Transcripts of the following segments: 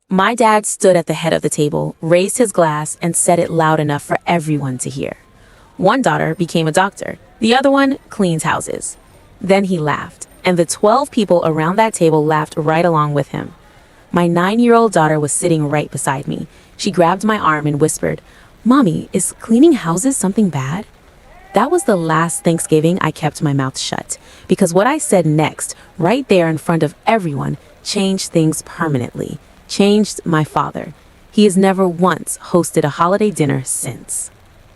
My dad stood at the head of the table, raised his glass, and said it loud enough for everyone to hear. One daughter became a doctor. The other one cleans houses. Then he laughed, and the 12 people around that table laughed right along with him. My 9-year-old daughter was sitting right beside me. She grabbed my arm and whispered, "Mommy, is cleaning houses something bad?" That was the last Thanksgiving I kept my mouth shut, because what I said next, right there in front of everyone, changed things permanently. Changed my father. He has never once hosted a holiday dinner since.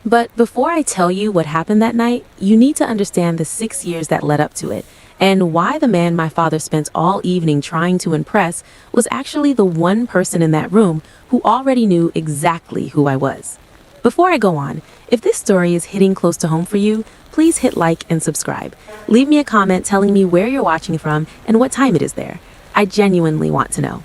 But before I tell you what happened that night, you need to understand the 6 years that led up to it, and why the man my father spent all evening trying to impress was actually the one person in that room who already knew exactly who I was. Before I go on, if this story is hitting close to home for you, please hit like and subscribe. Leave me a comment telling me where you're watching from and what time it is there. I genuinely want to know.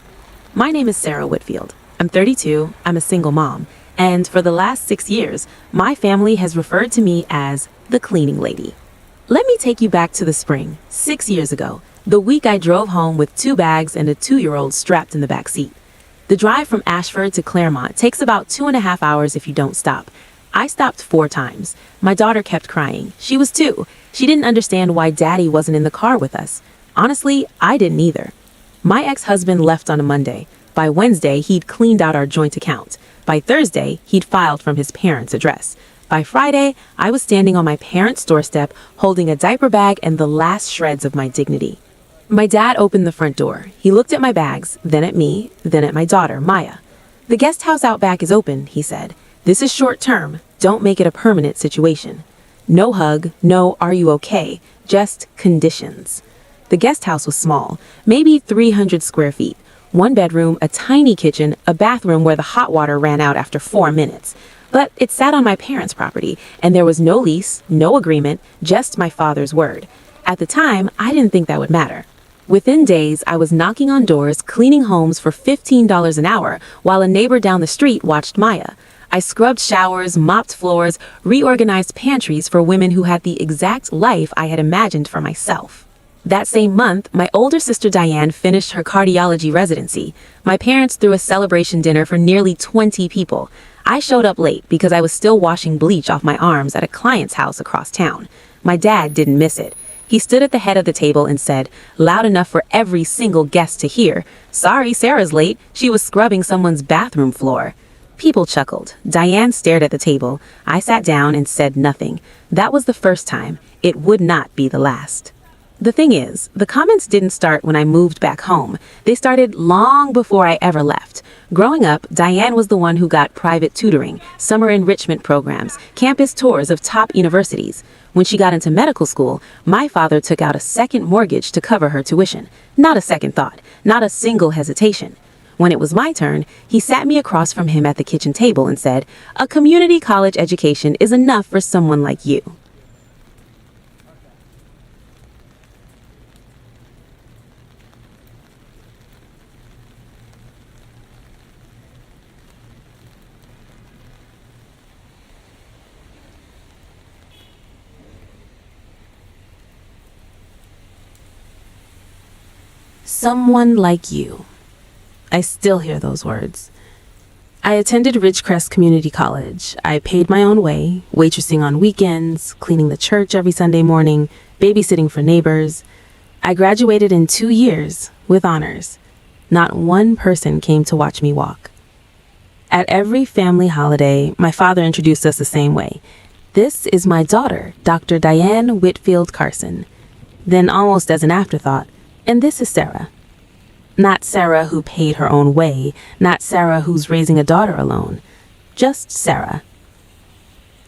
My name is Sarah Whitfield. I'm 32, I'm a single mom, and for the last 6 years, my family has referred to me as the cleaning lady. Let me take you back to the spring, 6 years ago, the week I drove home with 2 bags and a 2-year-old strapped in the back seat. The drive from Ashford to Claremont takes about 2.5 hours if you don't stop. I stopped 4 times. My daughter kept crying. She was 2. She didn't understand why Daddy wasn't in the car with us. Honestly, I didn't either. My ex-husband left on a Monday. By Wednesday, he'd cleaned out our joint account. By Thursday, he'd filed from his parents' address. By Friday, I was standing on my parents' doorstep, holding a diaper bag and the last shreds of my dignity. My dad opened the front door. He looked at my bags, then at me, then at my daughter, Maya. "The guest house out back is open," he said. "This is short term. Don't make it a permanent situation." No hug, no "are you okay?" Just conditions. The guest house was small, maybe 300 square feet. 1 bedroom, a tiny kitchen, a bathroom where the hot water ran out after 4 minutes. But it sat on my parents' property, and there was no lease, no agreement, just my father's word. At the time, I didn't think that would matter. Within days, I was knocking on doors, cleaning homes for $15 an hour, while a neighbor down the street watched Maya. I scrubbed showers, mopped floors, reorganized pantries for women who had the exact life I had imagined for myself. That same month, my older sister Diane finished her cardiology residency. My parents threw a celebration dinner for nearly 20 people. I showed up late because I was still washing bleach off my arms at a client's house across town. My dad didn't miss it. He stood at the head of the table and said, loud enough for every single guest to hear, "Sorry, Sarah's late. She was scrubbing someone's bathroom floor." People chuckled. Diane stared at the table. I sat down and said nothing. That was the first time. It would not be the last. The thing is, the comments didn't start when I moved back home. They started long before I ever left. Growing up, Diane was the one who got private tutoring, summer enrichment programs, campus tours of top universities. When she got into medical school, my father took out a second mortgage to cover her tuition. Not a second thought, not a single hesitation. When it was my turn, he sat me across from him at the kitchen table and said, "A community college education is enough for someone like you." Someone like you. I still hear those words. I attended Ridgecrest Community College. I paid my own way, waitressing on weekends, cleaning the church every Sunday morning, babysitting for neighbors. I graduated in 2 years with honors. Not one person came to watch me walk. At every family holiday, my father introduced us the same way. "This is my daughter, Dr. Diane Whitfield Carson." Then, almost as an afterthought, "And this is Sarah." Not Sarah who paid her own way, not Sarah who's raising a daughter alone. Just Sarah.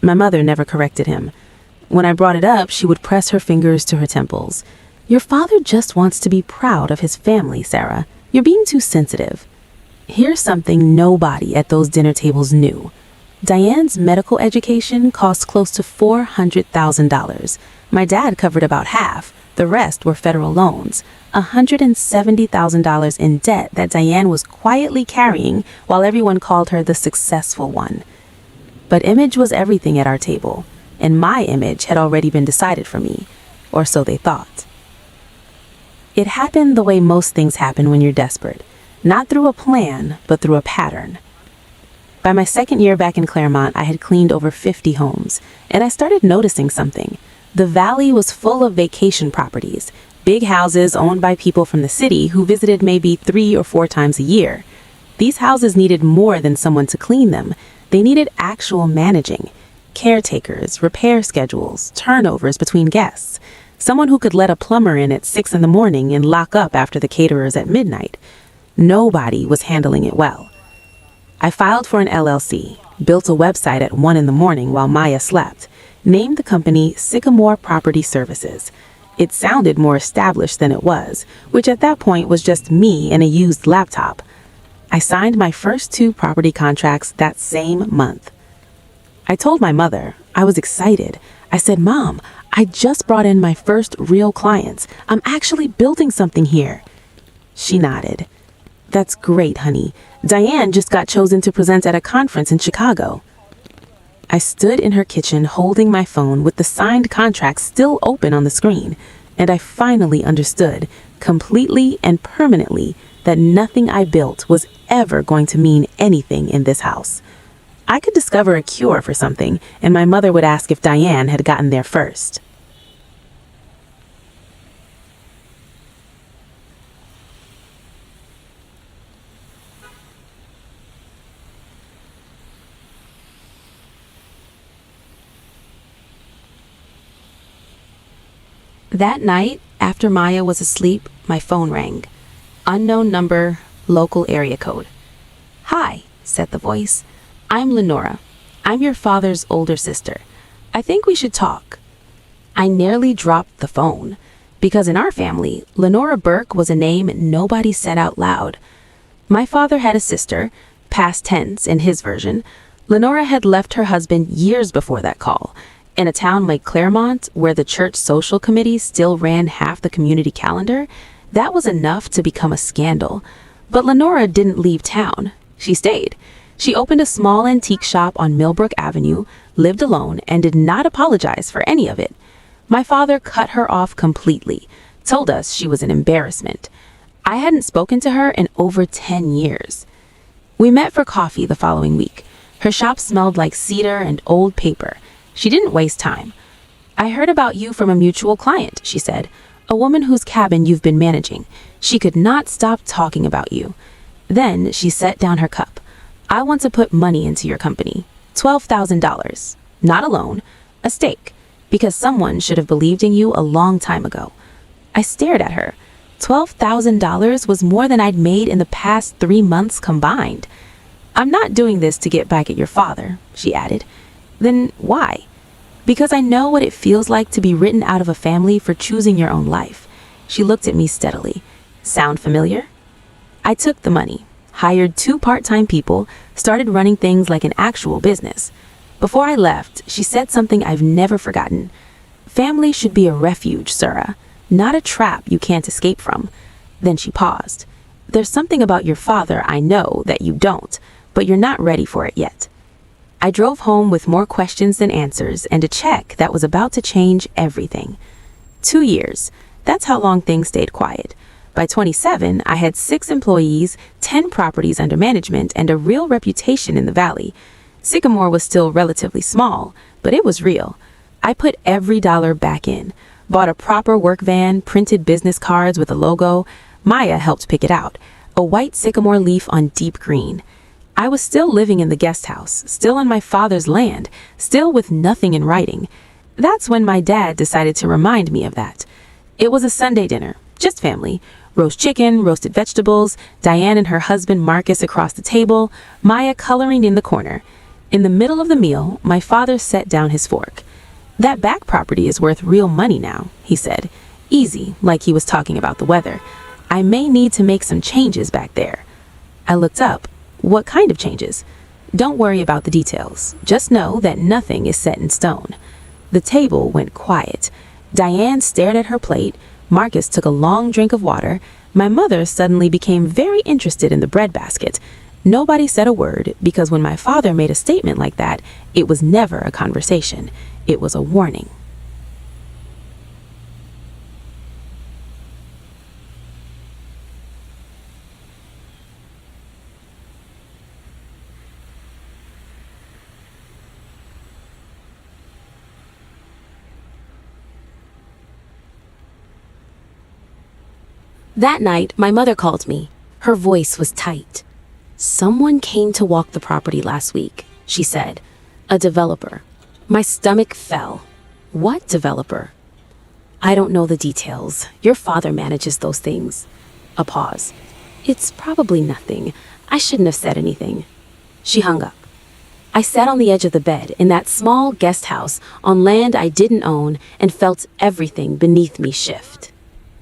My mother never corrected him. When I brought it up, she would press her fingers to her temples. "Your father just wants to be proud of his family, Sarah. You're being too sensitive." Here's something nobody at those dinner tables knew. Diane's medical education cost close to $400,000. My dad covered about half. The rest were federal loans. $170,000 in debt that Diane was quietly carrying while everyone called her the successful one. But image was everything at our table, and my image had already been decided for me, or so they thought. It happened the way most things happen when you're desperate. not through a plan, but through a pattern. By my second year back in Claremont, I had cleaned over 50 homes, and I started noticing something. The valley was full of vacation properties, big houses owned by people from the city who visited maybe 3 or 4 times a year. These houses needed more than someone to clean them. They needed actual managing, caretakers, repair schedules, turnovers between guests, someone who could let a plumber in at 6 in the morning and lock up after the caterers at midnight. Nobody was handling it well. I filed for an LLC, built a website at 1 in the morning while Maya slept, named the company Sycamore Property Services. It sounded more established than it was, which at that point was just me and a used laptop. I signed my first 2 property contracts that same month. I told my mother. I was excited. I said, "Mom, I just brought in my first real clients. I'm actually building something here." She nodded. "That's great, honey. Diane just got chosen to present at a conference in Chicago." I stood in her kitchen holding my phone with the signed contract still open on the screen, and I finally understood, completely and permanently, that nothing I built was ever going to mean anything in this house. I could discover a cure for something, and my mother would ask if Diane had gotten there first. That night, after Maya was asleep, my phone rang. Unknown number, local area code. "Hi," said the voice. "I'm Lenora. I'm your father's older sister. I think we should talk." I nearly dropped the phone, because in our family, Lenora Burke was a name nobody said out loud. My father had a sister, past tense in his version. Lenora had left her husband years before that call. In a town like Claremont, where the church social committee still ran half the community calendar, that was enough to become a scandal. But Lenora didn't leave town. She stayed. She opened a small antique shop on Millbrook Avenue, lived alone, and did not apologize for any of it. My father cut her off completely, told us she was an embarrassment. I hadn't spoken to her in over 10 years. We met for coffee the following week. Her shop smelled like cedar and old paper. She didn't waste time. "I heard about you from a mutual client," she said, "a woman whose cabin you've been managing. She could not stop talking about you." Then she set down her cup. "I want to put money into your company. $12,000. Not a loan, a stake, because someone should have believed in you a long time ago." I stared at her. $12,000 was more than I'd made in the past 3 months combined. "I'm not doing this to get back at your father," she added. "Then why?" "Because I know what it feels like to be written out of a family for choosing your own life." She looked at me steadily. "Sound familiar?" I took the money, hired 2 part-time people, started running things like an actual business. Before I left, she said something I've never forgotten. "Family should be a refuge, Sarah, not a trap you can't escape from." Then she paused. "There's something about your father I know that you don't, but you're not ready for it yet." I drove home with more questions than answers and a check that was about to change everything. 2 years. That's how long things stayed quiet. By 27, I had 6 employees, 10 properties under management, and a real reputation in the valley. Sycamore was still relatively small, but it was real. I put every dollar back in, bought a proper work van, printed business cards with a logo. Maya helped pick it out, a white sycamore leaf on deep green. I was still living in the guest house, still on my father's land, still with nothing in writing. That's when my dad decided to remind me of that. It was a Sunday dinner, just family. Roast chicken, roasted vegetables, Diane and her husband Marcus across the table, Maya coloring in the corner. In the middle of the meal, my father set down his fork. "That back property is worth real money now," he said, easy, like he was talking about the weather. "I may need to make some changes back there." I looked up. "What kind of changes?" "Don't worry about the details. Just know that nothing is set in stone." The table went quiet. Diane stared at her plate. Marcus took a long drink of water. My mother suddenly became very interested in the breadbasket. Nobody said a word, because when my father made a statement like that, it was never a conversation. It was a warning. That night, my mother called me. Her voice was tight. "Someone came to walk the property last week," she said. "A developer." My stomach fell. "What developer?" "I don't know the details. Your father manages those things." A pause. "It's probably nothing. I shouldn't have said anything." She hung up. I sat on the edge of the bed in that small guest house on land I didn't own and felt everything beneath me shift.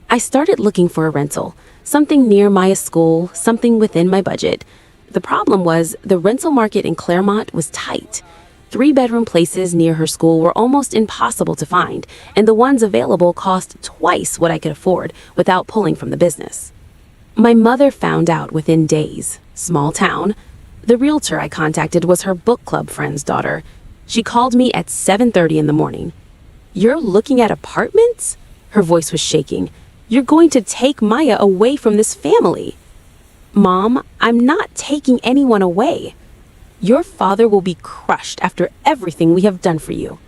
I started looking for a rental, something near Maya's school, something within my budget. The problem was the rental market in Claremont was tight. 3-bedroom places near her school were almost impossible to find, and the ones available cost twice what I could afford without pulling from the business. My mother found out within days. Small town. The realtor I contacted was her book club friend's daughter. She called me at 7:30 in the morning. "You're looking at apartments?" Her voice was shaking. "You're going to take Maya away from this family." "Mom, I'm not taking anyone away. Your father will be crushed after everything we have done for you."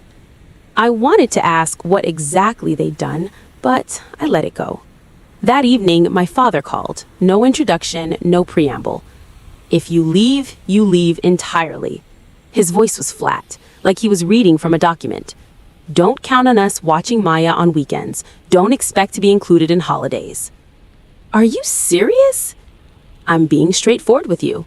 I wanted to ask what exactly they'd done, but I let it go. That evening, my father called. No introduction, no preamble. "If you leave entirely." His voice was flat, like he was reading from a document. "Don't count on us watching Maya on weekends. Don't expect to be included in holidays." "Are you serious?" "I'm being straightforward with you."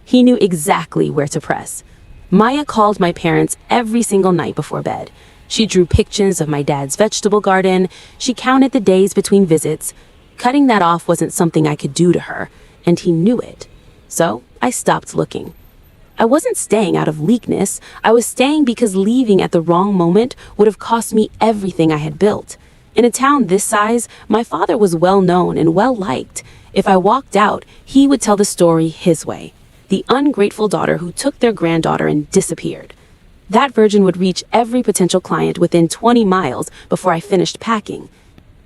He knew exactly where to press. Maya called my parents every single night before bed. She drew pictures of my dad's vegetable garden. She counted the days between visits. Cutting that off wasn't something I could do to her, and he knew it. So I stopped looking. I wasn't staying out of weakness. I was staying because leaving at the wrong moment would have cost me everything I had built. In a town this size, my father was well known and well liked. If I walked out, he would tell the story his way. The ungrateful daughter who took their granddaughter and disappeared. That version would reach every potential client within 20 miles before I finished packing.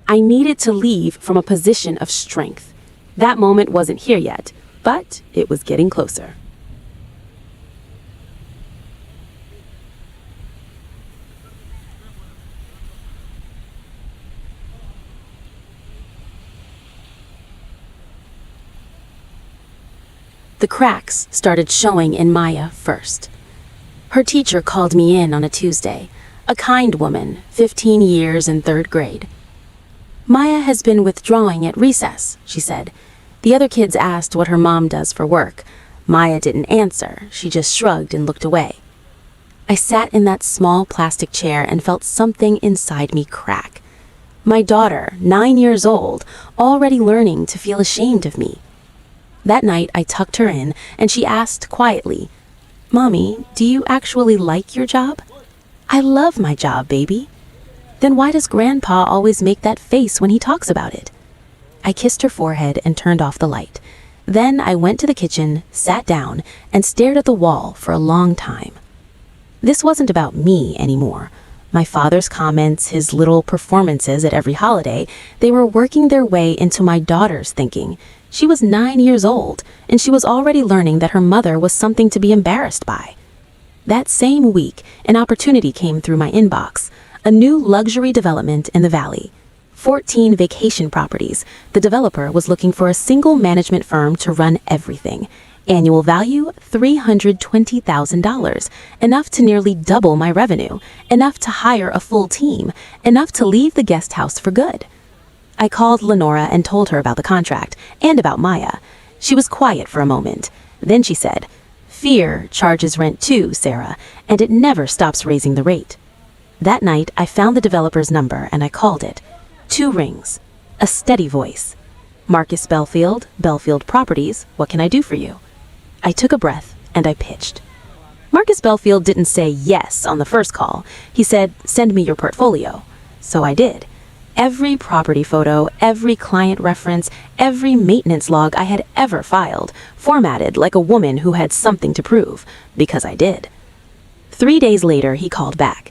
I needed to leave from a position of strength. That moment wasn't here yet, but it was getting closer. The cracks started showing in Maya first. Her teacher called me in on a Tuesday, a kind woman, 15 years in 3rd grade. "Maya has been withdrawing at recess," she said. The other kids asked what her mom does for work. Maya didn't answer. She just shrugged and looked away. I sat in that small plastic chair and felt something inside me crack. My daughter, 9 years old, already learning to feel ashamed of me. That night, I tucked her in, and she asked quietly, "Mommy, do you actually like your job?" "I love my job, baby." "Then why does Grandpa always make that face when he talks about it?" I kissed her forehead and turned off the light. Then I went to the kitchen, sat down, and stared at the wall for a long time. This wasn't about me anymore. My father's comments, his little performances at every holiday, they were working their way into my daughter's thinking. She was 9 years old, and she was already learning that her mother was something to be embarrassed by. That same week, an opportunity came through my inbox, a new luxury development in the valley. 14 vacation properties. The developer was looking for a single management firm to run everything. Annual value, $320,000, enough to nearly double my revenue, enough to hire a full team, enough to leave the guest house for good. I called Lenora and told her about the contract and about Maya. She was quiet for a moment. Then she said, "Fear charges rent too, Sarah, and it never stops raising the rate." That night, I found the developer's number and I called it. 2 rings. A steady voice. "Marcus Belfield, Belfield Properties, what can I do for you?" I took a breath and I pitched. Marcus Belfield didn't say yes on the first call. He said, "Send me your portfolio." So I did. Every property photo, every client reference, every maintenance log I had ever filed, formatted like a woman who had something to prove, because I did. 3 days later, he called back.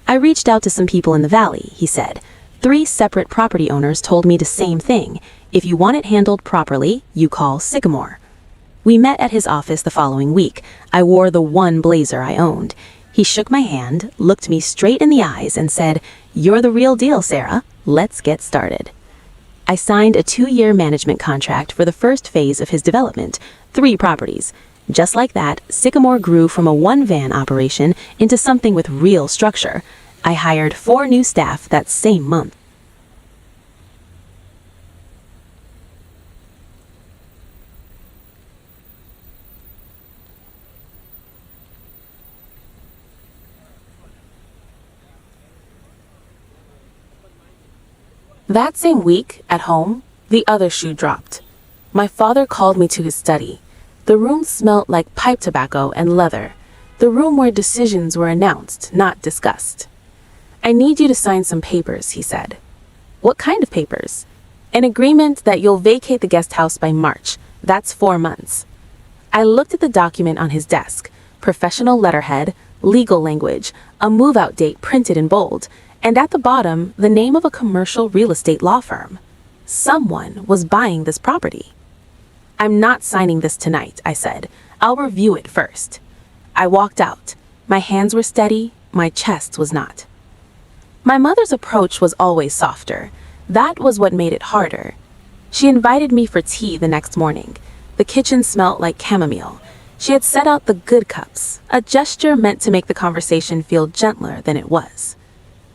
"I reached out to some people in the valley," he said. 3 separate property owners told me the same thing. If you want it handled properly, you call Sycamore. We met at his office the following week. I wore the one blazer I owned. He shook my hand, looked me straight in the eyes, and said, "You're the real deal, Sarah. Let's get started." I signed a 2-year management contract for the first phase of his development, 3 properties. Just like that, Sycamore grew from a one-van operation into something with real structure. I hired 4 new staff that same month. That same week, at home, the other shoe dropped. My father called me to his study. The room smelled like pipe tobacco and leather. The room where decisions were announced, not discussed. "I need you to sign some papers," he said. "What kind of papers?" "An agreement that you'll vacate the guest house by March. That's 4 months." I looked at the document on his desk, professional letterhead, legal language, a move-out date printed in bold, and at the bottom, the name of a commercial real estate law firm. Someone was buying this property. "I'm not signing this tonight," I said. "I'll review it first." I walked out. My hands were steady, my chest was not. My mother's approach was always softer. That was what made it harder. She invited me for tea the next morning. The kitchen smelled like chamomile. She had set out the good cups, a gesture meant to make the conversation feel gentler than it was.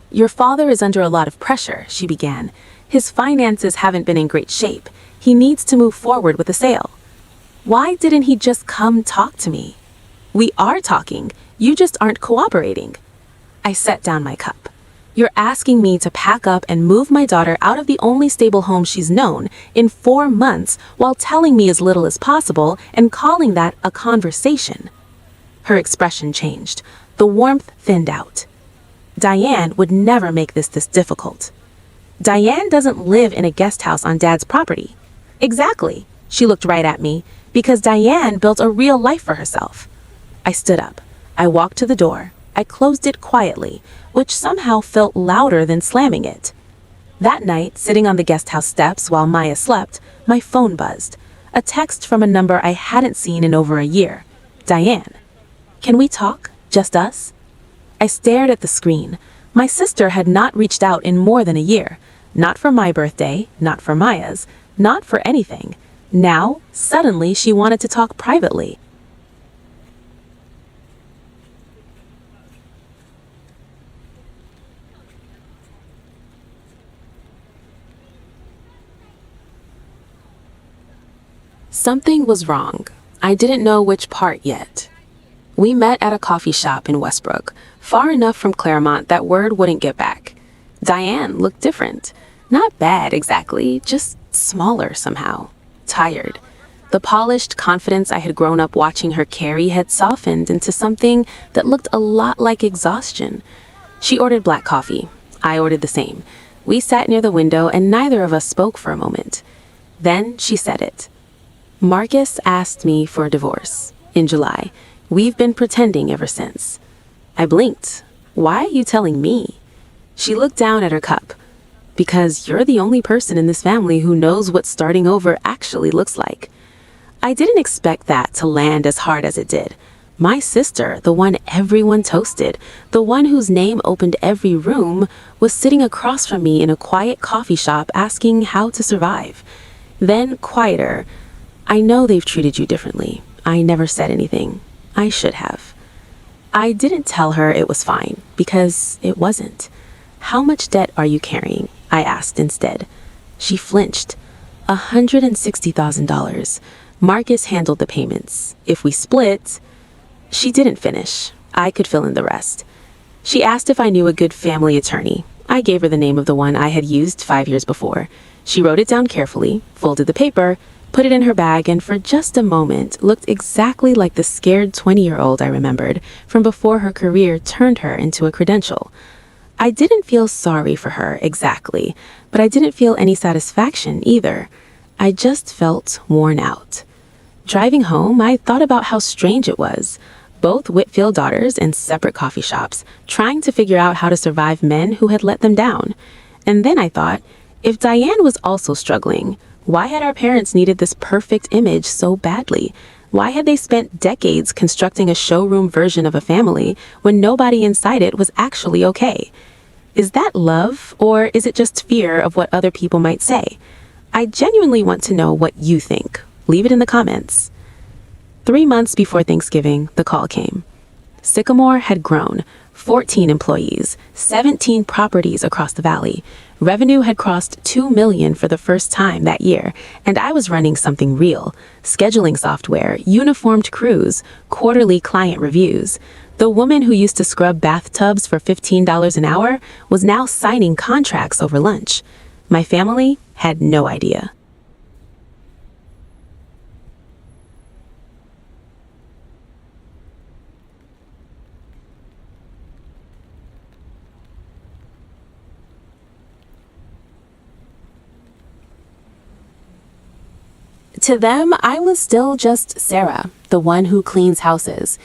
"Your father is under a lot of pressure," she began. "His finances haven't been in great shape. He needs to move forward with the sale." "Why didn't he just come talk to me?" "We are talking. You just aren't cooperating." I set down my cup. "You're asking me to pack up and move my daughter out of the only stable home she's known in 4 months while telling me as little as possible and calling that a conversation." Her expression changed. The warmth thinned out. "Diane would never make this difficult." "Diane doesn't live in a guest house on Dad's property." "Exactly." She looked right at me. "Because Diane built a real life for herself." I stood up. I walked to the door. I closed it quietly, which somehow felt louder than slamming it. That night, sitting on the guest house steps while Maya slept, my phone buzzed. A text from a number I hadn't seen in over a year. "Diane, can we talk? Just us?" I stared at the screen. My sister had not reached out in more than a year. Not for my birthday, not for Maya's, not for anything. Now, suddenly, she wanted to talk privately. Something was wrong. I didn't know which part yet. We met at a coffee shop in Westbrook, far enough from Claremont that word wouldn't get back. Diane looked different. Not bad exactly, just smaller somehow. Tired. The polished confidence I had grown up watching her carry had softened into something that looked a lot like exhaustion. She ordered black coffee. I ordered the same. We sat near the window and neither of us spoke for a moment. Then she said it. "Marcus asked me for a divorce in July. We've been pretending ever since." I blinked. "Why are you telling me?" She looked down at her cup. "Because you're the only person in this family who knows what starting over actually looks like." I didn't expect that to land as hard as it did. My sister, the one everyone toasted, the one whose name opened every room, was sitting across from me in a quiet coffee shop asking how to survive. Then, quieter, "I know they've treated you differently. I never said anything. I should have." I didn't tell her it was fine, because it wasn't. "How much debt are you carrying?" I asked instead. She flinched. $160,000. Marcus handled the payments. If we split... She didn't finish. I could fill in the rest. She asked if I knew a good family attorney. I gave her the name of the one I had used 5 years before. She wrote it down carefully, folded the paper, put it in her bag, and for just a moment looked exactly like the scared 20-year-old I remembered from before her career turned her into a credential. I didn't feel sorry for her exactly, but I didn't feel any satisfaction either. I just felt worn out. Driving home, I thought about how strange it was. Both Whitfield daughters in separate coffee shops, trying to figure out how to survive men who had let them down. And then I thought, if Diane was also struggling, why had our parents needed this perfect image so badly? Why had they spent decades constructing a showroom version of a family when nobody inside it was actually okay? Is that love, or is it just fear of what other people might say? I genuinely want to know what you think. Leave it in the comments. 3 months before Thanksgiving, the call came. Sycamore had grown, 14 employees, 17 properties across the valley. Revenue had crossed $2 million for the first time that year, and I was running something real: scheduling software, uniformed crews, quarterly client reviews. The woman who used to scrub bathtubs for $15 an hour was now signing contracts over lunch. My family had no idea. To them, I was still just Sarah, the one who cleans houses.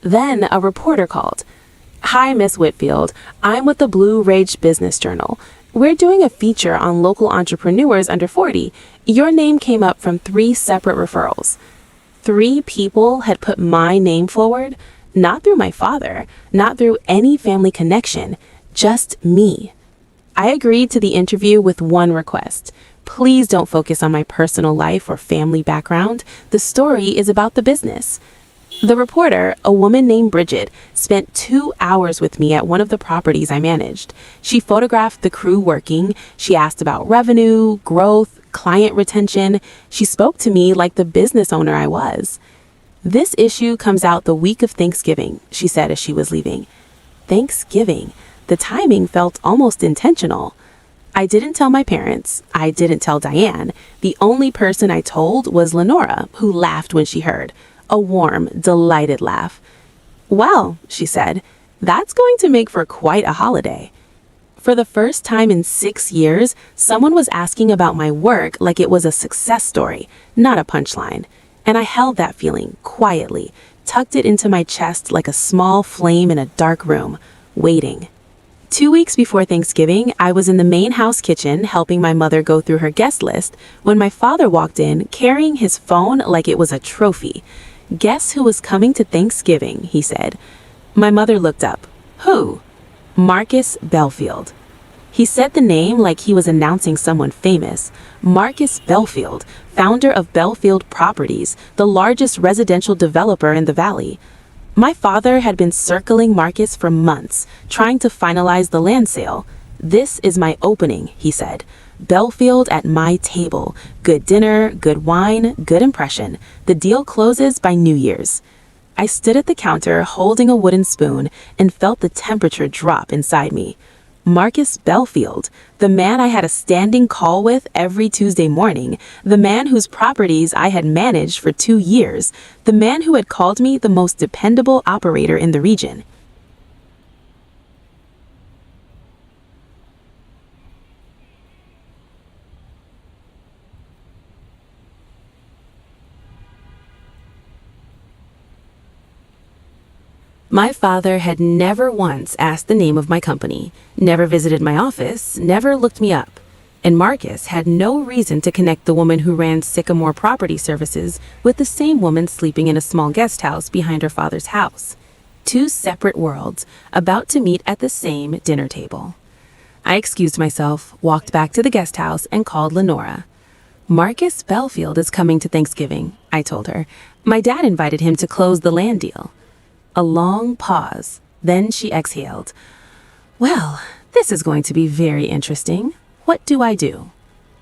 Then a reporter called. "Hi, Miss Whitfield. I'm with the Blue Ridge Business Journal. We're doing a feature on local entrepreneurs under 40. Your name came up from 3 separate referrals." 3 people had put my name forward, not through my father, not through any family connection, just me. I agreed to the interview with one request. Please don't focus on my personal life or family background. The story is about the business. The reporter, a woman named Bridget, spent 2 hours with me at one of the properties I managed. She photographed the crew working. She asked about revenue, growth, client retention. She spoke to me like the business owner I was. "This issue comes out the week of Thanksgiving," she said as she was leaving. Thanksgiving. The timing felt almost intentional. I didn't tell my parents. I didn't tell Diane. The only person I told was Lenora, who laughed when she heard. A warm, delighted laugh. "Well," she said, "that's going to make for quite a holiday." For the first time in 6 years, someone was asking about my work like it was a success story, not a punchline. And I held that feeling quietly, tucked it into my chest like a small flame in a dark room, waiting. 2 weeks before Thanksgiving, I was in the main house kitchen helping my mother go through her guest list when my father walked in carrying his phone like it was a trophy. "Guess who was coming to Thanksgiving?" he said. My mother looked up. "Who?" "Marcus Belfield." He said the name like he was announcing someone famous. Marcus Belfield, founder of Belfield Properties, the largest residential developer in the valley. My father had been circling Marcus for months, trying to finalize the land sale. "This is my opening," he said. "Belfield at my table. Good dinner, good wine, good impression. The deal closes by New Year's." I stood at the counter holding a wooden spoon and felt the temperature drop inside me. Marcus Belfield, the man I had a standing call with every Tuesday morning, the man whose properties I had managed for 2 years, the man who had called me the most dependable operator in the region. My father had never once asked the name of my company, never visited my office, never looked me up. And Marcus had no reason to connect the woman who ran Sycamore Property Services with the same woman sleeping in a small guest house behind her father's house. 2 separate worlds, about to meet at the same dinner table. I excused myself, walked back to the guest house, and called Lenora. "Marcus Belfield is coming to Thanksgiving," I told her. "My dad invited him to close the land deal." A long pause. Then she exhaled. "Well, this is going to be very interesting. What do I do?"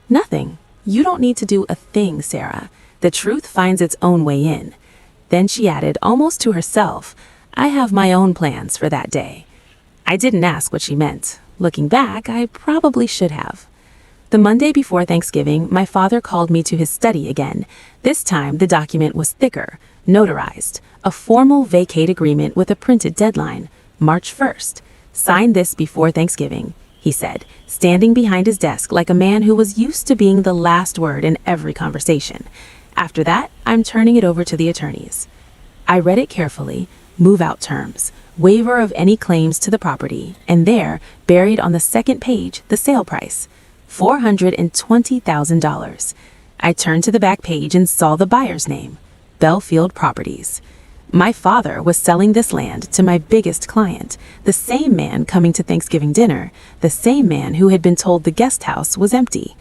"Nothing. You don't need to do a thing, Sarah. The truth finds its own way in." Then she added, almost to herself, "I have my own plans for that day." I didn't ask what she meant. Looking back, I probably should have. The Monday before Thanksgiving, my father called me to his study again. This time, the document was thicker, notarized, a formal vacate agreement with a printed deadline, March 1st. "Sign this before Thanksgiving," he said, standing behind his desk like a man who was used to being the last word in every conversation. "After that, I'm turning it over to the attorneys." I read it carefully, move-out terms, waiver of any claims to the property, and there, buried on the second page, the sale price, $420,000. I turned to the back page and saw the buyer's name, Belfield Properties. My father was selling this land to my biggest client, the same man coming to Thanksgiving dinner, the same man who had been told the guest house was empty.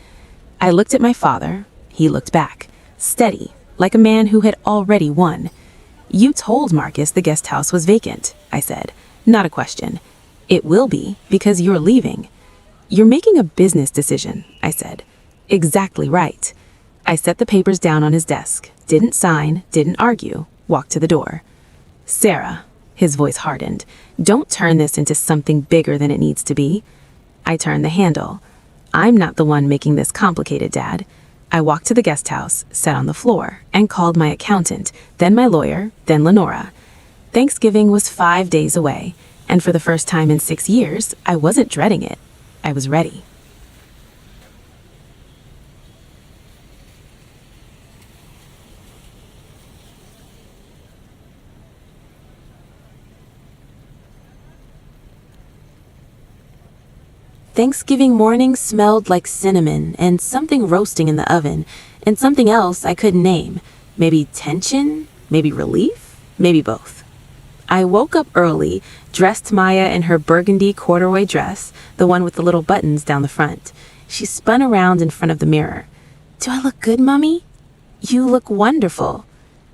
I looked at my father. He looked back, steady, like a man who had already won. "You told Marcus the guest house was vacant," I said. "Not a question. It will be, because you're leaving." "You're making a business decision," I said. "Exactly right." I set the papers down on his desk, didn't sign, didn't argue, walked to the door. "Sarah," his voice hardened, "don't turn this into something bigger than it needs to be." I turned the handle. "I'm not the one making this complicated, Dad." I walked to the guest house, sat on the floor, and called my accountant, then my lawyer, then Lenora. Thanksgiving was 5 days away, and for the first time in 6 years, I wasn't dreading it. I was ready. Thanksgiving morning smelled like cinnamon and something roasting in the oven, and something else I couldn't name. Maybe tension, maybe relief, maybe both. I woke up early, dressed Maya in her burgundy corduroy dress, the one with the little buttons down the front. She spun around in front of the mirror. "Do I look good, Mommy?" "You look wonderful."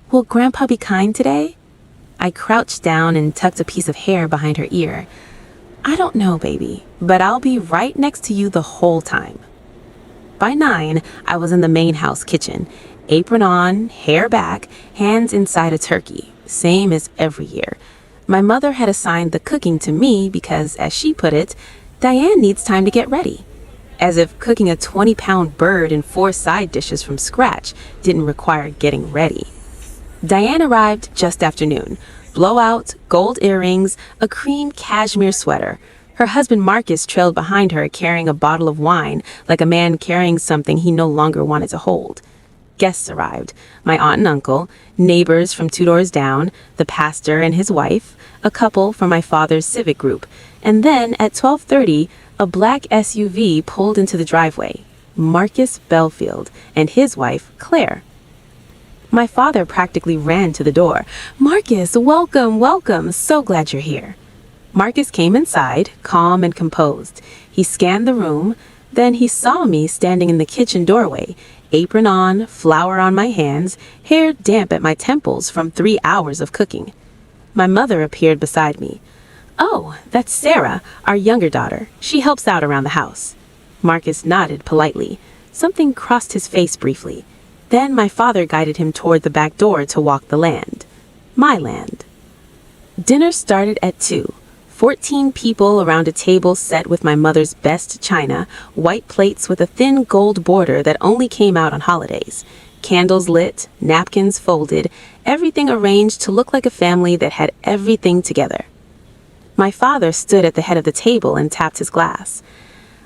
"Will Grandpa be kind today?" I crouched down and tucked a piece of hair behind her ear. "I don't know, baby, but I'll be right next to you the whole time." By 9, I was in the main house kitchen, apron on, hair back, hands inside a turkey, same as every year. My mother had assigned the cooking to me because, as she put it, Diane needs time to get ready. As if cooking a 20-pound bird and 4 side dishes from scratch didn't require getting ready. Diane arrived just after noon. Blowout, gold earrings, a cream cashmere sweater. Her husband Marcus trailed behind her carrying a bottle of wine, like a man carrying something he no longer wanted to hold. Guests arrived. My aunt and uncle, neighbors from 2 doors down, the pastor and his wife, a couple from my father's civic group. And then at 12:30, a black SUV pulled into the driveway. Marcus Belfield and his wife, Claire. My father practically ran to the door. "Marcus, welcome, welcome. So glad you're here." Marcus came inside, calm and composed. He scanned the room. Then he saw me standing in the kitchen doorway, apron on, flour on my hands, hair damp at my temples from 3 hours of cooking. My mother appeared beside me. "Oh, that's Sarah, our younger daughter. She helps out around the house." Marcus nodded politely. Something crossed his face briefly. Then my father guided him toward the back door to walk the land. My land. Dinner started at 2. 14 people around a table set with my mother's best china, white plates with a thin gold border that only came out on holidays. Candles lit, napkins folded, everything arranged to look like a family that had everything together. My father stood at the head of the table and tapped his glass.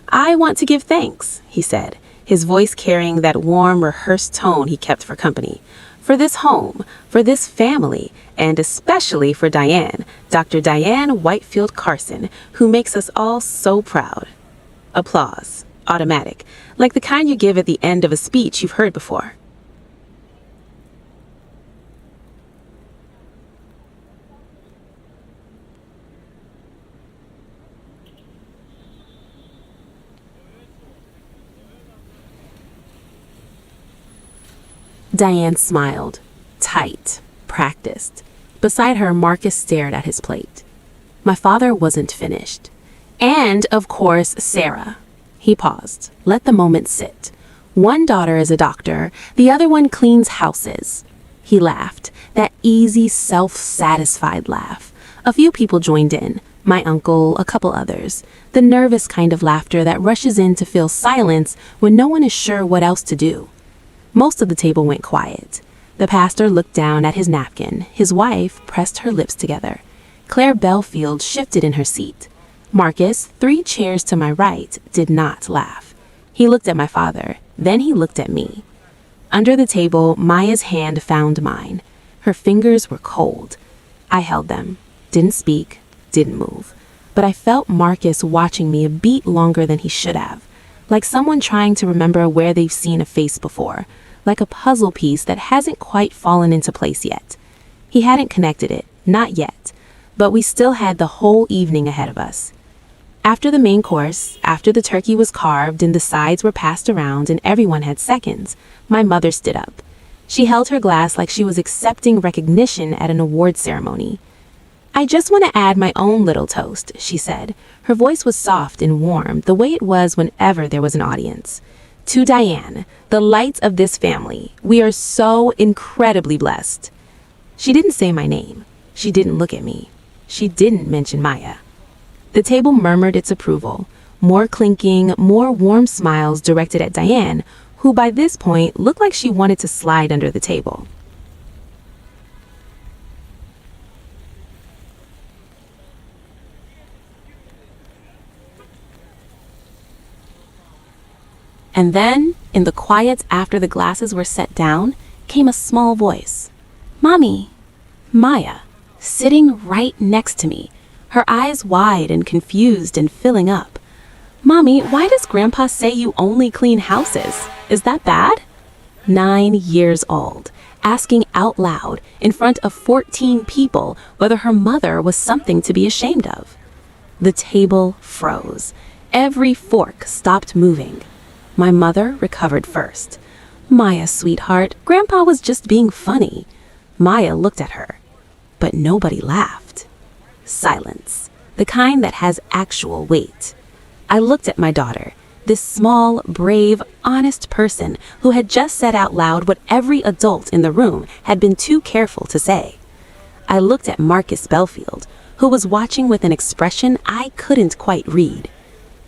"I want to give thanks," he said, his voice carrying that warm, rehearsed tone he kept for company. "For this home, for this family, and especially for Diane, Dr. Diane Whitefield Carson, who makes us all so proud." Applause, automatic, like the kind you give at the end of a speech you've heard before. Diane smiled, tight, practiced. Beside her, Marcus stared at his plate. My father wasn't finished. "And, of course, Sarah." He paused, let the moment sit. "One daughter is a doctor, the other one cleans houses." He laughed, that easy, self-satisfied laugh. A few people joined in, my uncle, a couple others. The nervous kind of laughter that rushes in to fill silence when no one is sure what else to do. Most of the table went quiet. The pastor looked down at his napkin. His wife pressed her lips together. Claire Belfield shifted in her seat. Marcus, 3 chairs to my right, did not laugh. He looked at my father. Then he looked at me. Under the table, Maya's hand found mine. Her fingers were cold. I held them. Didn't speak, didn't move. But I felt Marcus watching me a beat longer than he should have. Like someone trying to remember where they've seen a face before. Like a puzzle piece that hasn't quite fallen into place yet. He hadn't connected it, not yet. But we still had the whole evening ahead of us. After the main course, after the turkey was carved and the sides were passed around and everyone had seconds, my mother stood up. She held her glass like she was accepting recognition at an award ceremony. "I just want to add my own little toast," she said. Her voice was soft and warm, the way it was whenever there was an audience. "To Diane, the light of this family, we are so incredibly blessed." She didn't say my name. She didn't look at me. She didn't mention Maya. The table murmured its approval. More clinking, more warm smiles directed at Diane, who by this point looked like she wanted to slide under the table. And then, in the quiet after the glasses were set down, came a small voice. "Mommy." Maya, sitting right next to me, her eyes wide and confused and filling up. "Mommy, why does Grandpa say you only clean houses? Is that bad?" 9 years old, asking out loud in front of 14 people whether her mother was something to be ashamed of. The table froze. Every fork stopped moving. My mother recovered first. "Maya, sweetheart, Grandpa was just being funny." Maya looked at her, but nobody laughed. Silence, the kind that has actual weight. I looked at my daughter, this small, brave, honest person who had just said out loud what every adult in the room had been too careful to say. I looked at Marcus Belfield, who was watching with an expression I couldn't quite read.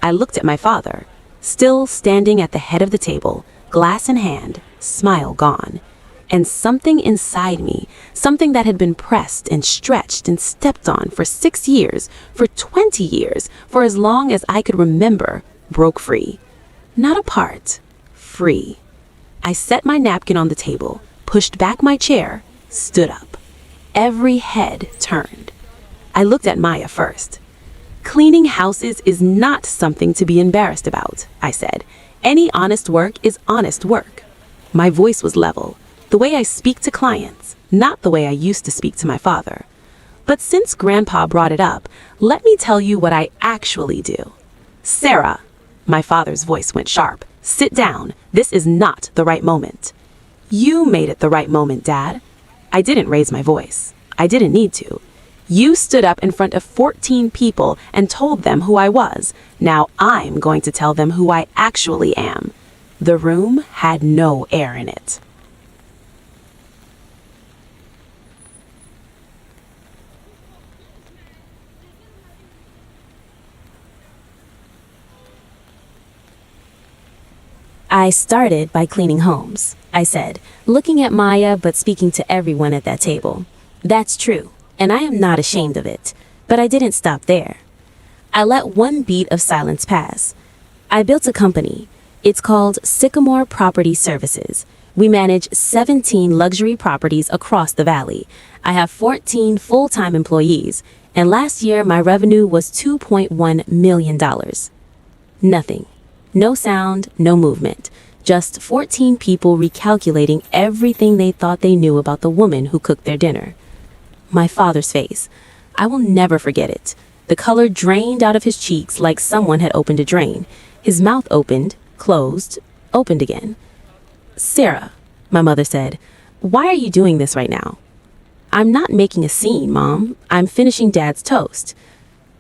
I looked at my father, still standing at the head of the table, glass in hand, smile gone. And something inside me, something that had been pressed and stretched and stepped on for 6 years, for 20 years, for as long as I could remember, broke free. Not apart, free. I set my napkin on the table, pushed back my chair, stood up. Every head turned. I looked at Maya first. "Cleaning houses is not something to be embarrassed about," I said. "Any honest work is honest work." My voice was level, the way I speak to clients, not the way I used to speak to my father. But since Grandpa brought it up, let me tell you what I actually do. "Sarah," my father's voice went sharp, "sit down. This is not the right moment." "You made it the right moment, Dad." I didn't raise my voice. I didn't need to. "You stood up in front of 14 people and told them who I was. Now I'm going to tell them who I actually am." The room had no air in it. "I started by cleaning homes," I said, looking at Maya but speaking to everyone at that table. "That's true, and I am not ashamed of it, but I didn't stop there. I let one beat of silence pass. I built a company. It's called Sycamore Property Services. We manage 17 luxury properties across the valley. I have 14 full-time employees, and last year my revenue was $2.1 million. Nothing. No sound, no movement. Just 14 people recalculating everything they thought they knew about the woman who cooked their dinner. My father's face. I will never forget it. The color drained out of his cheeks like someone had opened a drain. His mouth opened, closed, opened again. "Sarah," my mother said, "why are you doing this right now?" "I'm not making a scene, Mom. I'm finishing Dad's toast."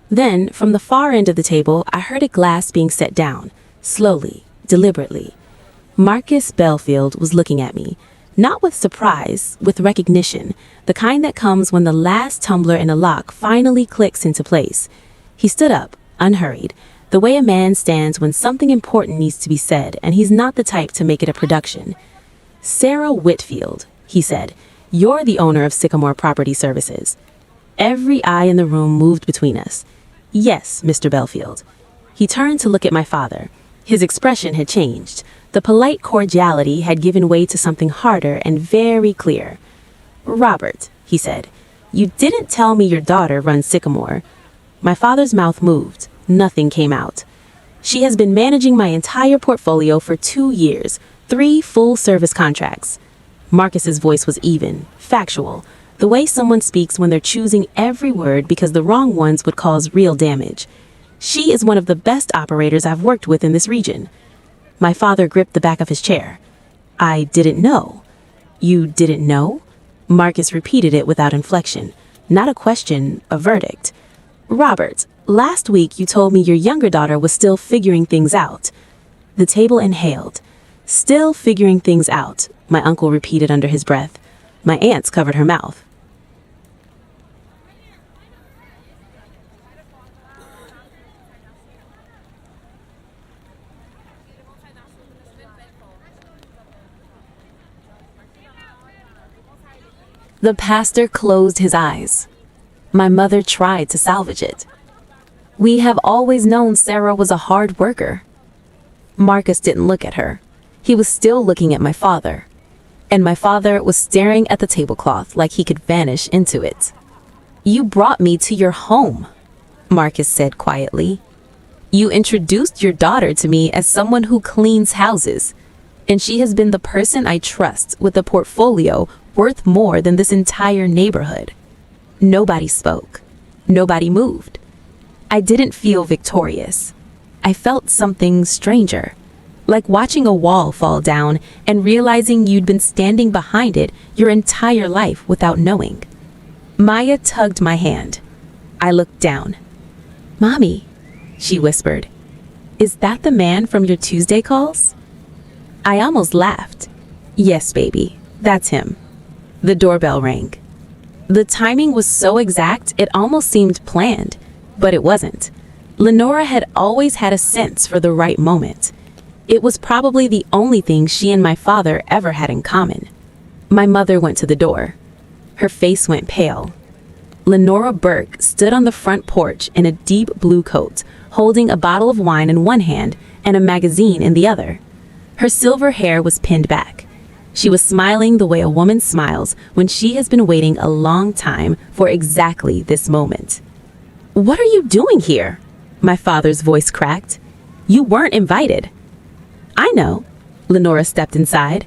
Then, from the far end of the table, I heard a glass being set down, slowly, deliberately. Marcus Belfield was looking at me, not with surprise, with recognition, the kind that comes when the last tumbler in a lock finally clicks into place. He stood up, unhurried, the way a man stands when something important needs to be said, and he's not the type to make it a production. "Sarah Whitfield," he said, "you're the owner of Sycamore Property Services." Every eye in the room moved between us. "Yes, Mr. Belfield." He turned to look at my father. His expression had changed. The polite cordiality had given way to something harder and very clear. "Robert," he said, "you didn't tell me your daughter runs Sycamore." My father's mouth moved. Nothing came out. "She has been managing my entire portfolio for 2 years, 3 full-service contracts." Marcus's voice was even, factual, the way someone speaks when they're choosing every word because the wrong ones would cause real damage. She is one of the best operators I've worked with in this region." My father gripped the back of his chair. "I didn't know." "You didn't know?" Marcus repeated it without inflection. Not a question, a verdict. "Robert, last week you told me your younger daughter was still figuring things out." The table inhaled. "Still figuring things out," my uncle repeated under his breath. My aunts covered her mouth. The pastor closed his eyes. My mother tried to salvage it. "We have always known Sarah was a hard worker." Marcus didn't look at her. He was still looking at my father. And my father was staring at the tablecloth like he could vanish into it. "You brought me to your home," Marcus said quietly. "You introduced your daughter to me as someone who cleans houses. And she has been the person I trust with a portfolio worth more than this entire neighborhood." Nobody spoke. Nobody moved. I didn't feel victorious. I felt something stranger, like watching a wall fall down and realizing you'd been standing behind it your entire life without knowing. Maya tugged my hand. I looked down. "Mommy," she whispered, "is that the man from your Tuesday calls?" I almost laughed. "Yes, baby, that's him." The doorbell rang. The timing was so exact it almost seemed planned, but it wasn't. Lenora had always had a sense for the right moment. It was probably the only thing she and my father ever had in common. My mother went to the door. Her face went pale. Lenora Burke stood on the front porch in a deep blue coat, holding a bottle of wine in one hand and a magazine in the other. Her silver hair was pinned back. She was smiling the way a woman smiles when she has been waiting a long time for exactly this moment. "What are you doing here?" My father's voice cracked. "You weren't invited." "I know." Lenora stepped inside.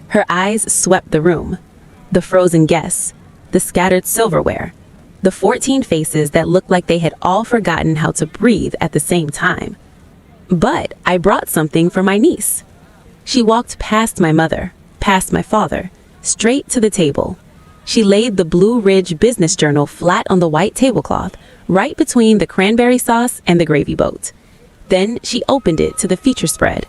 Her eyes swept the room. The frozen guests, the scattered silverware, the 14 faces that looked like they had all forgotten how to breathe at the same time. "But I brought something for my niece." She walked past my mother, past my father, straight to the table. She laid the Blue Ridge business journal flat on the white tablecloth, right between the cranberry sauce and the gravy boat. Then she opened it to the feature spread.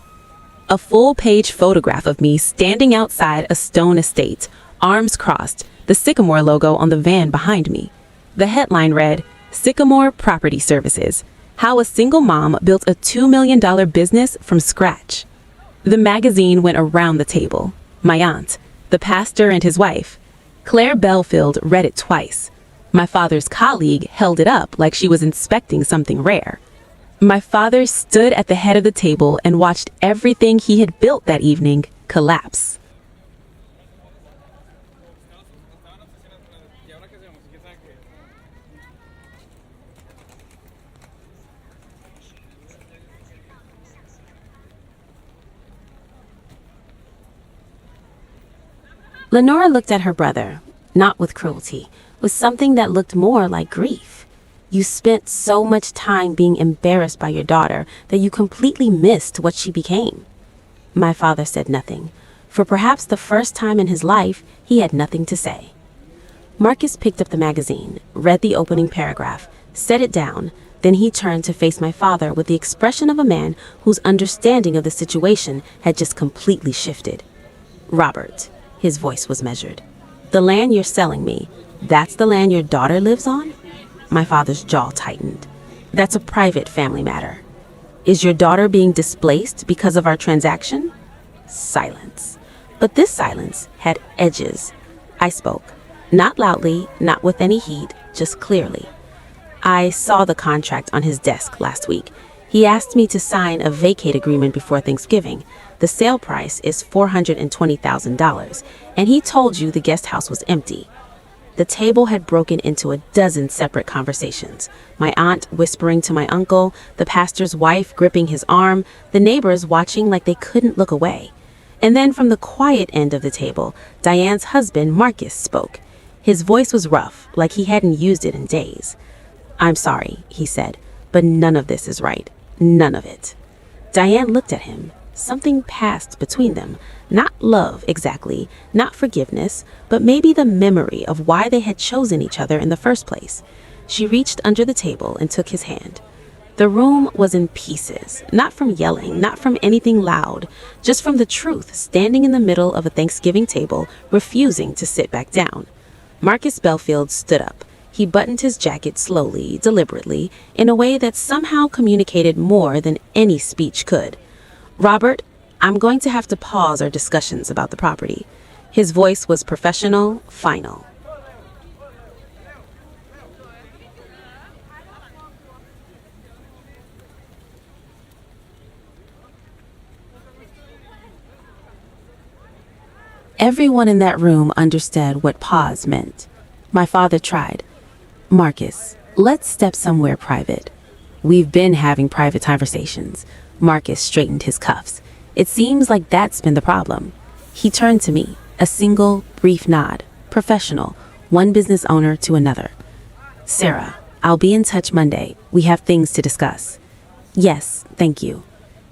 A full-page photograph of me standing outside a stone estate, arms crossed, the Sycamore logo on the van behind me. The headline read, "Sycamore Property Services: How a Single Mom Built a $2 million Business from Scratch." The magazine went around the table. My aunt, the pastor and his wife. Claire Belfield read it twice. My father's colleague held it up like she was inspecting something rare. My father stood at the head of the table and watched everything he had built that evening collapse. Lenora looked at her brother, not with cruelty, with something that looked more like grief. "You spent so much time being embarrassed by your daughter that you completely missed what she became." My father said nothing. For perhaps the first time in his life, he had nothing to say. Marcus picked up the magazine, read the opening paragraph, set it down, then he turned to face my father with the expression of a man whose understanding of the situation had just completely shifted. "Robert," his voice was measured, "the land you're selling me, that's the land your daughter lives on?" My father's jaw tightened. "That's a private family matter." "Is your daughter being displaced because of our transaction?" Silence. But this silence had edges. I spoke. Not loudly, not with any heat, just clearly. "I saw the contract on his desk last week. He asked me to sign a vacate agreement before Thanksgiving. The sale price is $420,000, and he told you the guest house was empty." The table had broken into a dozen separate conversations. My aunt whispering to my uncle, the pastor's wife gripping his arm, the neighbors watching like they couldn't look away. And then from the quiet end of the table, Diane's husband, Marcus, spoke. His voice was rough, like he hadn't used it in days. "I'm sorry," he said, but none of this is right. None of it. Diane looked at him. Something passed between them. Not love, exactly, not forgiveness, but maybe the memory of why they had chosen each other in the first place. She reached under the table and took his hand. The room was in pieces, not from yelling, not from anything loud, just from the truth standing in the middle of a Thanksgiving table, refusing to sit back down. Marcus Belfield stood up. He buttoned his jacket slowly, deliberately, in a way that somehow communicated more than any speech could. "Robert, I'm going to have to pause our discussions about the property." His voice was professional, final. Everyone in that room understood what pause meant. My father tried. "Marcus, let's step somewhere private." "We've been having private conversations." Marcus straightened his cuffs. "It seems like that's been the problem." He turned to me, a single, brief nod. Professional, one business owner to another. "Sarah, I'll be in touch Monday. We have things to discuss." "Yes, thank you."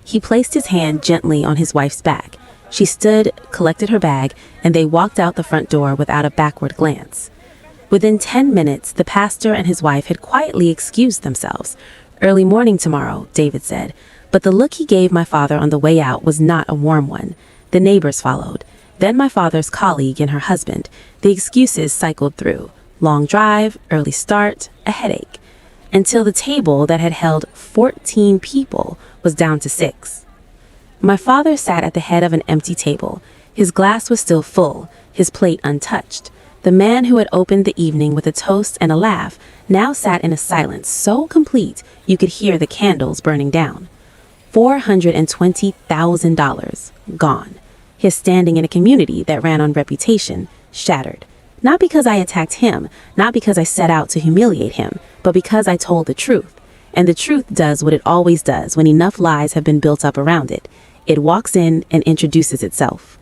He placed his hand gently on his wife's back. She stood, collected her bag, and they walked out the front door without a backward glance. Within 10 minutes, the pastor and his wife had quietly excused themselves. "Early morning tomorrow," David said, but the look he gave my father on the way out was not a warm one. The neighbors followed, then my father's colleague and her husband. The excuses cycled through. Long drive, early start, a headache. Until the table that had held 14 people was down to 6. My father sat at the head of an empty table. His glass was still full, his plate untouched. The man who had opened the evening with a toast and a laugh now sat in a silence so complete you could hear the candles burning down. $420,000 gone. His standing in a community that ran on reputation shattered. Not because I attacked him, not because I set out to humiliate him, but because I told the truth. And the truth does what it always does when enough lies have been built up around it. It walks in and introduces itself.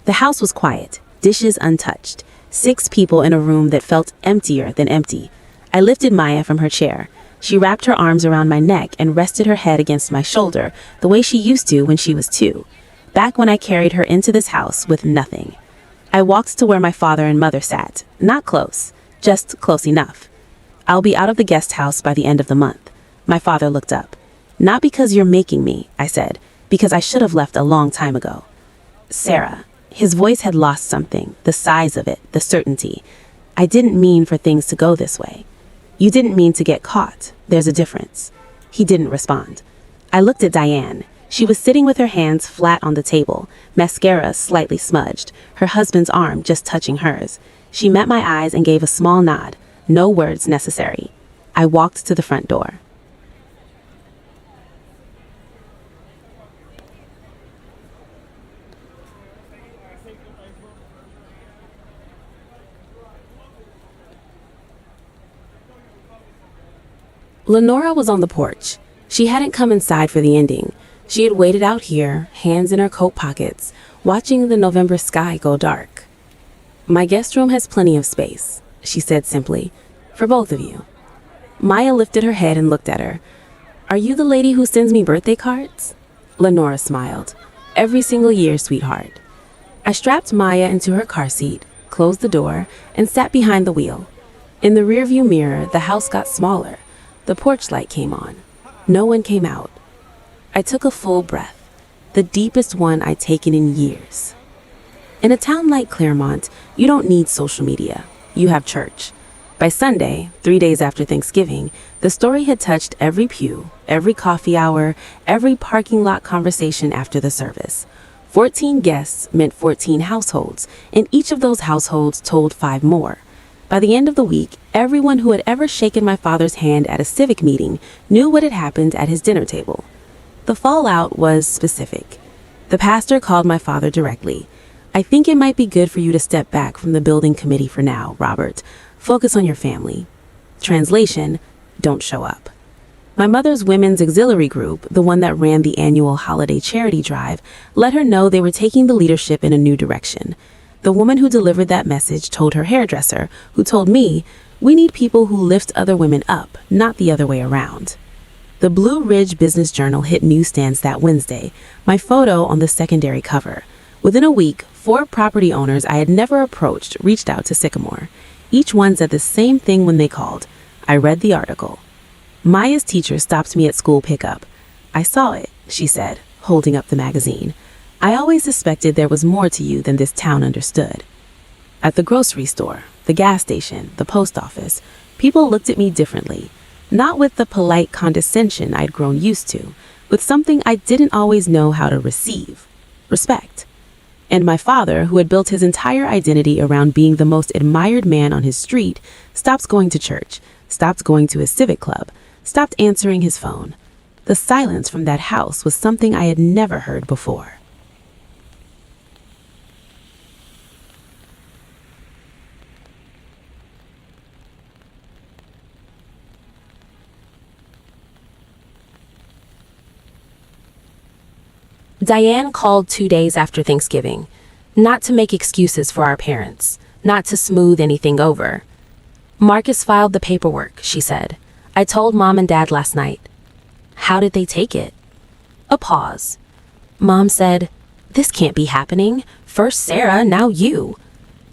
The house was quiet, dishes untouched. 6 people in a room that felt emptier than empty. I lifted Maya from her chair. She wrapped her arms around my neck and rested her head against my shoulder the way she used to when she was 2, back when I carried her into this house with nothing. I walked to where my father and mother sat, not close, just close enough. "I'll be out of the guest house by the end of the month." My father looked up. "Not because you're making me," I said, "because I should have left a long time ago." "Sarah," his voice had lost something, the size of it, the certainty. "I didn't mean for things to go this way." "You didn't mean to get caught. There's a difference." He didn't respond. I looked at Diane. She was sitting with her hands flat on the table, mascara slightly smudged, her husband's arm just touching hers. She met my eyes and gave a small nod. No words necessary. I walked to the front door. Lenora was on the porch. She hadn't come inside for the ending. She had waited out here, hands in her coat pockets, watching the November sky go dark. "My guest room has plenty of space," she said simply, "for both of you." Maya lifted her head and looked at her. "Are you the lady who sends me birthday cards?" Lenora smiled. "Every single year, sweetheart." I strapped Maya into her car seat, closed the door, and sat behind the wheel. In the rearview mirror, the house got smaller. The porch light came on. No one came out. I took a full breath, the deepest one I'd taken in years. In a town like Claremont, you don't need social media. You have church. By Sunday, 3 days after Thanksgiving, the story had touched every pew, every coffee hour, every parking lot conversation after the service. 14 guests meant 14 households, and each of those households told 5 more. By the end of the week, everyone who had ever shaken my father's hand at a civic meeting knew what had happened at his dinner table. The fallout was specific. The pastor called my father directly. "I think it might be good for you to step back from the building committee for now, Robert. Focus on your family." Translation, don't show up. My mother's women's auxiliary group, the one that ran the annual holiday charity drive, let her know they were taking the leadership in a new direction. The woman who delivered that message told her hairdresser, who told me, "We need people who lift other women up, not the other way around." The Blue Ridge Business Journal hit newsstands that Wednesday, my photo on the secondary cover. Within a week, 4 property owners I had never approached reached out to Sycamore. Each one said the same thing when they called. I read the article. Maya's teacher stopped me at school pickup. "I saw it," she said, holding up the magazine. "I always suspected there was more to you than this town understood." At the grocery store, the gas station, the post office, people looked at me differently. Not with the polite condescension I'd grown used to, with something I didn't always know how to receive: respect. And my father, who had built his entire identity around being the most admired man on his street, stopped going to church, stopped going to his civic club, stopped answering his phone. The silence from that house was something I had never heard before. Diane called 2 days after Thanksgiving, not to make excuses for our parents, not to smooth anything over. "Marcus filed the paperwork," she said. "I told Mom and Dad last night." "How did they take it?" A pause. Mom said, "This can't be happening. First Sarah, now you."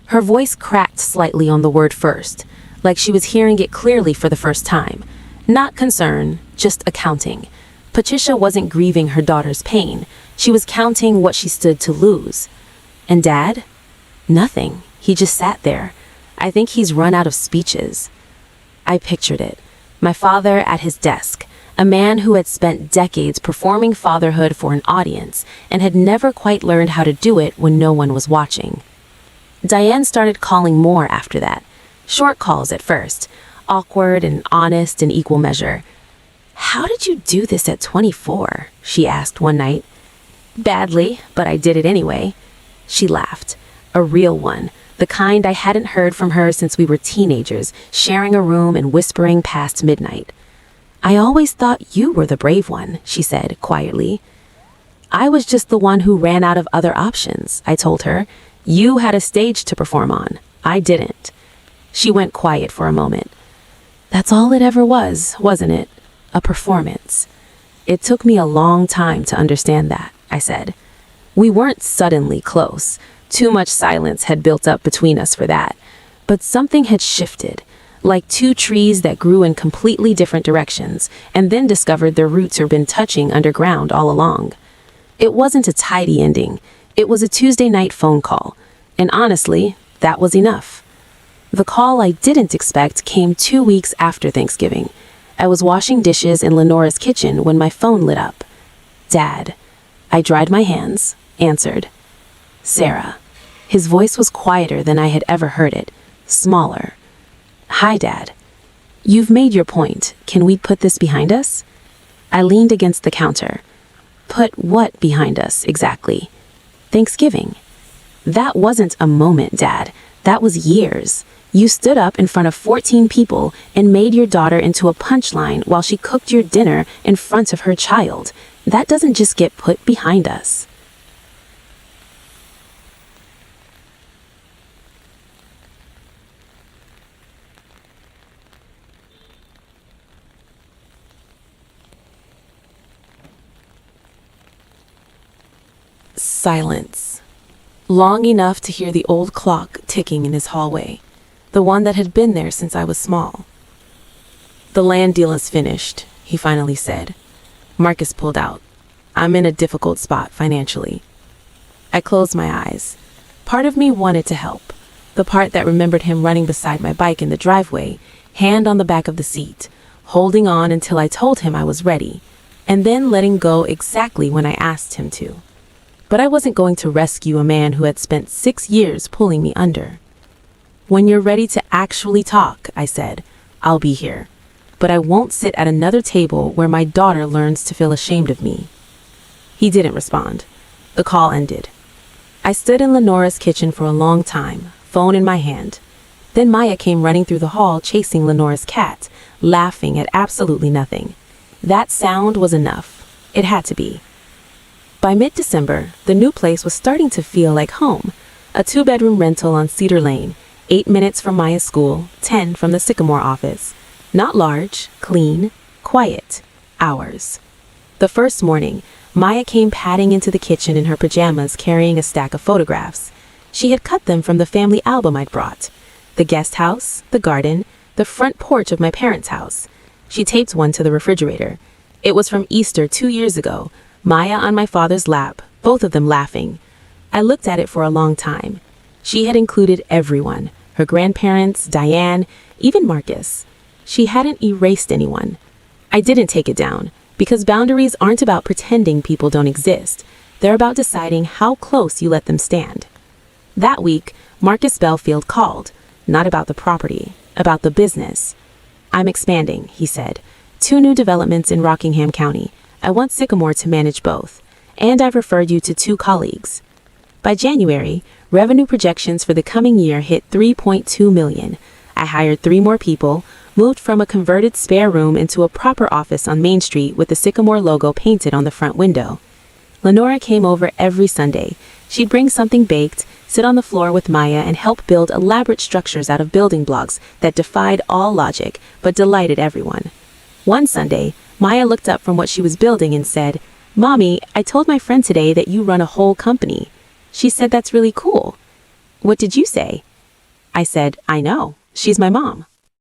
Her voice cracked slightly on the word first, like she was hearing it clearly for the first time. Not concern, just accounting. Patricia wasn't grieving her daughter's pain. She was counting what she stood to lose. And Dad? Nothing. He just sat there. I think he's run out of speeches. I pictured it. My father at his desk, a man who had spent decades performing fatherhood for an audience and had never quite learned how to do it when no one was watching. Diane started calling more after that. Short calls at first, awkward and honest in equal measure. "How did you do this at 24?" she asked one night. "Badly, but I did it anyway." She laughed. A real one, the kind I hadn't heard from her since we were teenagers, sharing a room and whispering past midnight. "I always thought you were the brave one," she said quietly. "I was just the one who ran out of other options," I told her. "You had a stage to perform on. I didn't." She went quiet for a moment. "That's all it ever was, wasn't it? A performance." "It took me a long time to understand that," I said. We weren't suddenly close. Too much silence had built up between us for that. But something had shifted, like 2 trees that grew in completely different directions and then discovered their roots had been touching underground all along. It wasn't a tidy ending. It was a Tuesday night phone call. And honestly, that was enough. The call I didn't expect came 2 weeks after Thanksgiving. I was washing dishes in Lenora's kitchen when my phone lit up. "Dad." I dried my hands, answered. "Sarah." His voice was quieter than I had ever heard it, smaller. "Hi, Dad. You've made your point. Can we put this behind us?" I leaned against the counter. "Put what behind us, exactly?" "Thanksgiving." "That wasn't a moment, Dad. That was years. You stood up in front of 14 people and made your daughter into a punchline while she cooked your dinner in front of her child. That doesn't just get put behind us." Silence. Long enough to hear the old clock ticking in his hallway, the one that had been there since I was small. "The land deal is finished," he finally said. "Marcus pulled out. I'm in a difficult spot financially." I closed my eyes. Part of me wanted to help. The part that remembered him running beside my bike in the driveway, hand on the back of the seat, holding on until I told him I was ready, and then letting go exactly when I asked him to. But I wasn't going to rescue a man who had spent 6 years pulling me under. "When you're ready to actually talk," I said, "I'll be here. But I won't sit at another table where my daughter learns to feel ashamed of me." He didn't respond. The call ended. I stood in Lenora's kitchen for a long time, phone in my hand. Then Maya came running through the hall chasing Lenora's cat, laughing at absolutely nothing. That sound was enough. It had to be. By mid-December, the new place was starting to feel like home. A 2-bedroom rental on Cedar Lane, 8 minutes from Maya's school, 10 from the Sycamore office. Not large, clean, quiet. hours. The first morning, Maya came padding into the kitchen in her pajamas carrying a stack of photographs. She had cut them from the family album I'd brought. The guest house, the garden, the front porch of my parents' house. She taped one to the refrigerator. It was from Easter 2 years ago, Maya on my father's lap, both of them laughing. I looked at it for a long time. She had included everyone, her grandparents, Diane, even Marcus. She hadn't erased anyone. I didn't take it down, because boundaries aren't about pretending people don't exist. They're about deciding how close you let them stand. That week, Marcus Belfield called, not about the property, about the business. "I'm expanding," he said. "2 new developments in Rockingham County. I want Sycamore to manage both. And I've referred you to 2 colleagues." By January, revenue projections for the coming year hit $3.2 million. I hired 3 more people, moved from a converted spare room into a proper office on Main Street with the Sycamore logo painted on the front window. Lenora came over every Sunday. She'd bring something baked, sit on the floor with Maya, and help build elaborate structures out of building blocks that defied all logic but delighted everyone. One Sunday, Maya looked up from what she was building and said, "Mommy, I told my friend today that you run a whole company." She said, "That's really cool." "What did you say?" I said, "I know. She's my mom."